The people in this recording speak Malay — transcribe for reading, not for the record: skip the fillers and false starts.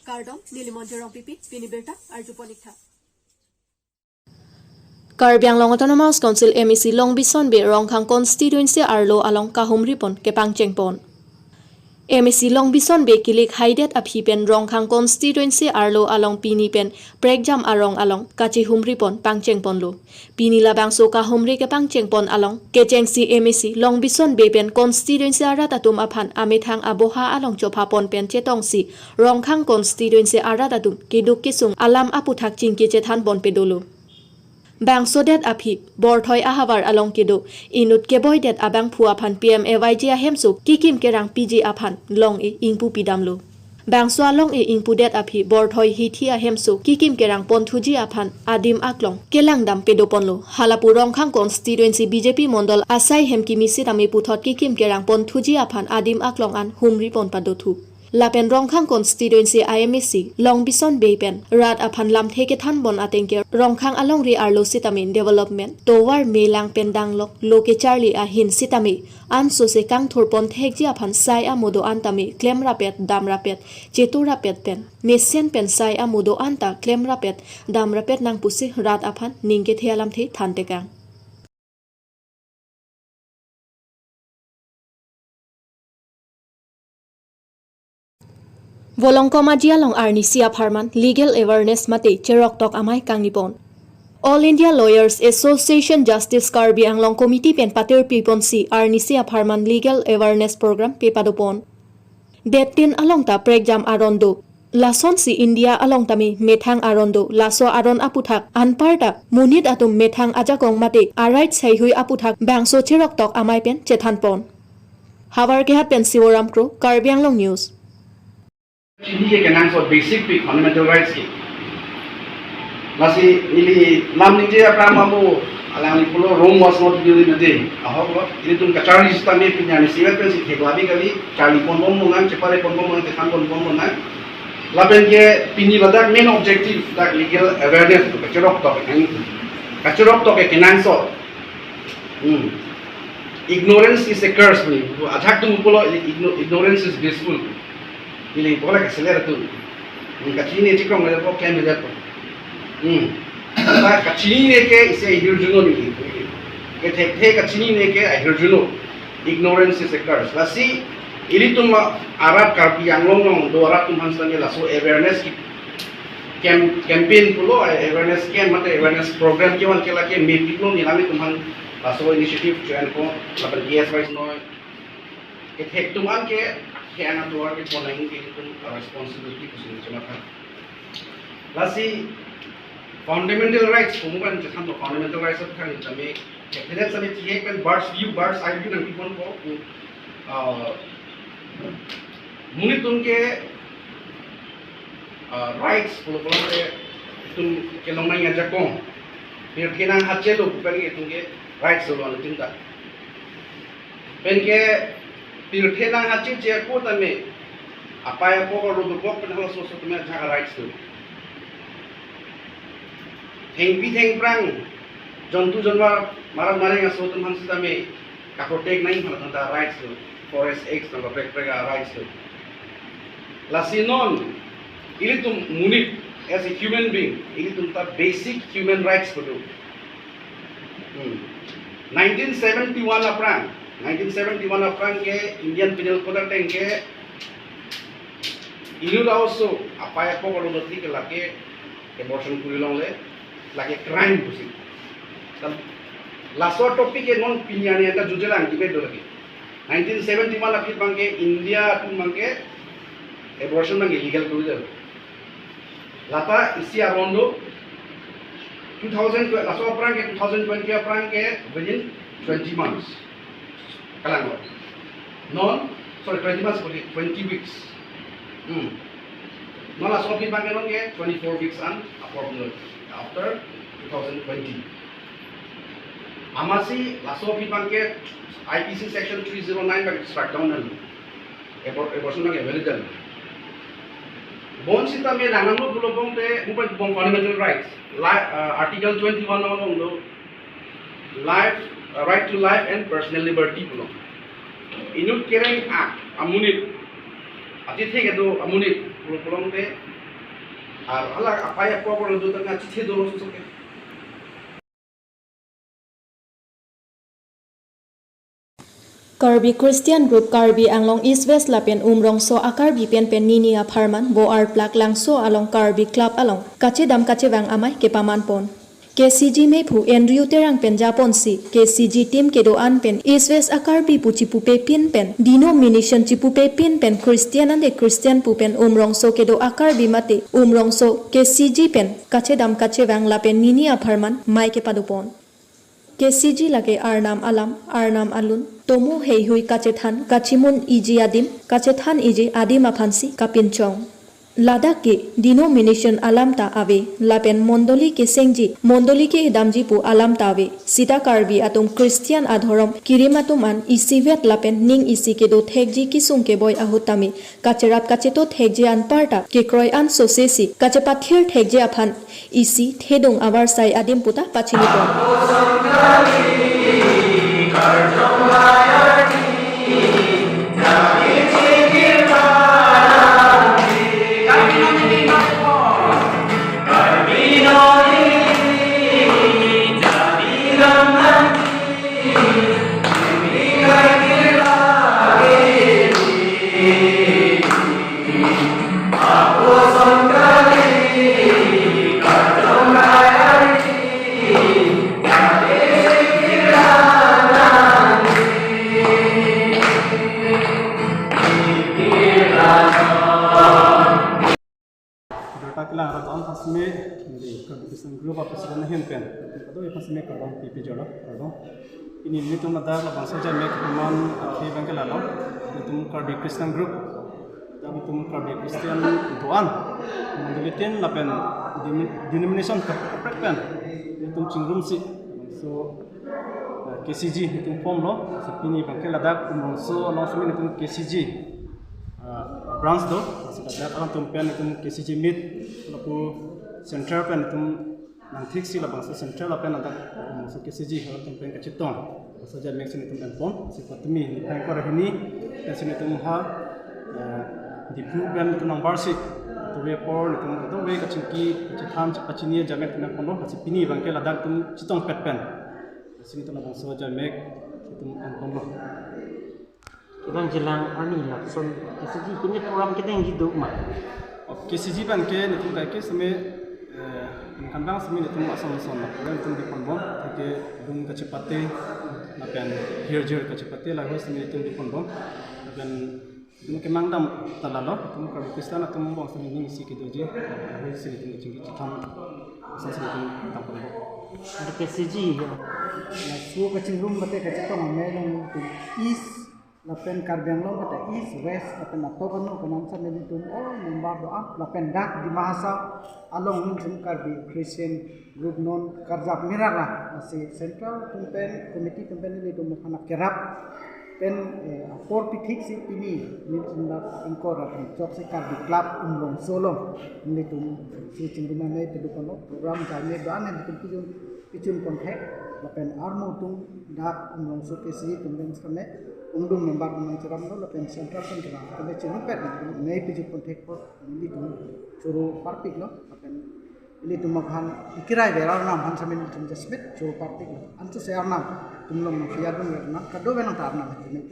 Kardom, Nilimonjerong Pipi, Piniberta, Arjuponikta. KARBI ANGLONG Autonomous Council MEC Long Bison Be Rongkhang Constituency Arlo Along Kahumripon Kepang Chengpon. MEC Long Bison Be Kilik Haidet Aphipen Rongkhang Constituency Arlo Along Pinipen Pregjam Arong Along Kachi Humripon Pangchengpon Lo. Pini Labang Soka Humri Kepang Chengpon Along Kechengsi MEC Long Bison Be Pen Constituency Arat Atum Aphan Amethang Aboha Along Chopapon Pen Chetongsi Rongkhang Constituency Arat Atum Kiduk Kisung Alam Aputhak Chingki Chethan Bon Pedolo. Bang sodet api borthoi ahavar along kido inut keboy det abang phuaphan PMAYG ahemsu kikim kerang PG aphan long e ingpu pidamlo bang so long e ingpu det api borthoi hithi ahemsu kikim kerang ponthuji aphan adim aklong kelangdam pedoponlo halapu rongkhang constituency BJP mondol asai hemkimi sitami puthot kikim kerang ponthuji aphan adim aklong an humri ponpadothu Lapen Rongkhang Constituency IMEC Long Bison Baypen Rat Aphan Lam Theke Than Bon Atengke Rongkhang Along Ri Arlo Sitamin Development Towar Melang Pendang Lok Loke Charlie Ahin Sitami An Sose Kang Thurpon Thekji Aphan Sai Amodo Antami Klem Rapet Dam Rapet Chetu Rapet Pen Mesian Pen Sai Amodo Anta Klem Rapet Dam Rapet Nang Pusi Rat Aphan Ningke Thealam The Thantekang Volongkoma Jialong Arni Sia Pharman Legal Awareness Mate Cherok Tok Amai Kangnipon All India Lawyers Association Justice KARBI ANGLONG Committee Pen Patir Pipon Si Arni Sia Pharman Legal Awareness Program Pepadopon Detin Alongta Pregjam Arondo Lason Si India Alongtami Methang Arondo Laso Aron Aputhak Anparta Munit Atum Methang Ajakong Mate Arait Saihui Aputhak Bangso Cherok Tok Amai Pen Chethanpon Havar Kehat Pen Siworam Kro KARBI ANGLONG News Ini ke kenang so basic fundamental rights ki. Masih ini nam nije apa mamu alang ni pulo Rome was not built in a day. Ahob ini tun kacari sistem ni punya ni civil pen si theglabi kali cari pon mungan cepare pon mungan tekan pon mungan. Lapen ke pini badak main objective dak legal awareness tu kacirok to ke kenang so. Ignorance is a curse ni. Athak tu pulo ignorance is blissful. Ini boleh keseler tu, kacini cikong ada pun kami ada pun, kacini ni ke isi hirjuno ni, ke kacini ni ke hirjuno, ignorance is a curse. Lasi, ini tu Arab KARBI ANGLONG do Arab tu hansan ni laso awareness campaign pulo awareness campaign mata awareness program kiwan kelaki meeting ni nami tu han laso initiative join ko, lapan yes wise no, ke tu man ke Kaya tuar ke ponaing ke itu responsibility kusin cuma kan. Lasi fundamental rights, kemudian macam tu fundamental rights itu kan kami. Kita sampai tiap kan birds eye view nanti pun ko. Mungkin tu ke rights pulau ke itu kelong nang aja kong. Biar kita hati tu bukan itu ke rights tu orang tindak. Ben ke Pilkada hati je ko tame apa ya ko ro ko penalo so so tame jaga rights tu heng prang jontu jonwar marang marang so tum han tame ka protect nai hal tanta rights tu forest acts na protect rights tu lasinon ini tum munit as a human being ini tum ta basic human rights ko tu 1971 aprang 1971 apran ke Indian Penal Code Act ke ini also apa ya ko kalau nanti ke laki abortion kurilong le laki crime busi dan last topic ke non pinyane eta jujelang debate do lagi 1971 api bangke India tu bangke abortion bang illegal kuril lata isi arondo 2000 last apran ke 2020 apran ke within 20 months non, sorry, 20 months, 20 weeks. Non, last one feedback non ke 24 weeks and after 2020. Amasi last one feedback ke IPC section 309 bagi strike down dan abortion bagi available. Bon sita me nanam lo bulobong te mumpai fundamental rights. Article 21 nong lo life right to life and personal liberty pulo. Inut kereng amunit ati theke do amunit pulo te ala apa ya ko ko do tanga chithi do so ke KARBI Christian Group KARBI Anglong East West Lapen Umrong so akarbi pen nini a Pharman bo ar plak lang so along KARBI Club along kache dam kache wang amai ke paman pon KCG me phu Andrew terang pen Japon si KCG team ke do an pen East West akarbi pu chipu pe pin pen denomination chipu pe pin pen Christian ande Christian pu pen umrong so ke do akarbi mate umrong so KCG pen kache dam kache wang lapen nini a Pharman mai ke padupon KCG lage arnam alam arnam alun tomu hei hui kacethan kachimun iji adim kacethan iji adim aphansi kapinchong Ladakh ke denomination alam ta ave lapen mondoli ke sengji mondoli ke damji pu alam ta ave sita KARBI atum Christian adhorom kirimatum an isivet lapen ning isi ke do thekji kisung ke boy ahutami kacherat kacheto thekji an parta ke kroi an sosesi kachepathir thekji aphan isi thedung avar sai adim puta pachini pon Taklah rataan pasme di KARBI Group apa sih kan hempen itu ya pasme kalau pipi jodoh kalau ini tuh mata lah bangsa jadi mek teman akhir bangkel lalu itu KARBI Group tapi itu KARBI Christian tuan menjadikan lapen denomination keprepen itu cingrum sih so KCG itu form lo ini bangkel ladak so langsung itu KCG branch do sekarang alam tumpen itu KCG mid lalu central pen itu nanti sih lah bangsa central apa nanti masuk KCG alam tumpen kecitong saja maksin itu telepon sifat mi yang kau ini maksin itu muha di pen itu nomor sih itu report itu we kecingki kecitan kecinia jamet kena kono kasih pini bangke ladak itu citong pet pen maksin itu bangsa saja mek itu telepon lo Ibang jelang ani lakson KCG punya program kita yang hidup mah. KCG ban ke itu kayak ke seme kandang seme itu asal son lah. Dan itu di pondom, ke dung kecepatan, napen hirjur kecepatan lah. Seme itu di pondom, dan itu kemang dam talalo. Itu kalau Kristen atau mungkin seme ini misi kita je. Seme itu tinggi citam, asal seme itu tampon. Ada KCG ya. Nah, suku kecil rum betul kecil tu memang itu east lapen KARBI Anglong kata east west lapen atau kan kenapa ni itu membar doa lapen dak di bahasa along ni KARBI Christian Group non karjap merah lah masih central tumpen komiti tumpen ini itu makanak kerap pen for pitik si ini nak ingkor lapen job si KARBI Club umrong solong ini tu si cendina ni itu program kami doa ni itu picun kontak lapen armo tung dak umrong so kesi tumpen sekarang undung membar menceram lo lapen central kan kena kena cenupet nei piju kontek pot ini tu curu partik lo lapen ini tu makan ikirai berar nam han samin tum jasmet curu partik lo antu searnam tumlong no fiadun nak kado benang tarnam ini